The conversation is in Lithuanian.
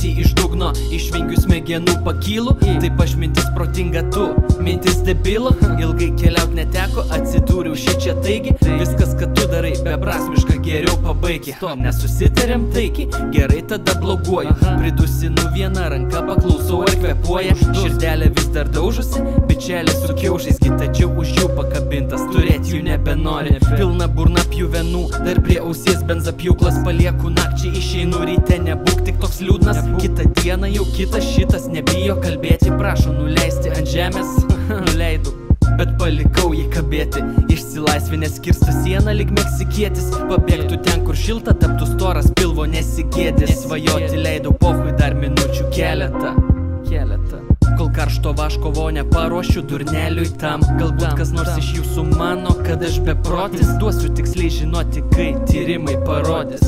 Kylanti iš dugno, išvengiu smegenų pakylu. Taip aš mintis protinga, tu mintis debilo. Ilgai keliaut neteko, atsidūriau šičia taigi. Viskas, kad tu darai beprasmiška, geriau pabaigi. Nesusitarėm taikiai, gerai tada bloguoju. Pridusinu vieną ranką, paklausau ar kvepuoja. Širdelė vis dar daužusi, bičelė su kiaušais, tačiau už jų pakabintas, turėt jų nebenori. Pilna burna pjuvenų, dar prie ausies benzapjūklas. Palieku nakčiai, išeinu ryte, nebūk tik toks liūdnas. Kitą dieną jau kitas šitas, nebijo kalbėti, prašo nuleisti ant žemės. Nuleidau, bet palikau jį kabėti. Išsilaisvinęs kirsta sieną lyg meksikietis. Pabėgtų ten, kur šilta, taptų storas, pilvo nesigėdės. Svajoti leidau pochui dar minučių keletą. Kol karšto vaško vonę paruošiu durneliui tam. Galbūt kas nors iš jūsų mano, kad aš beprotis. Duosiu tiksliai žinoti, kai tyrimai parodys.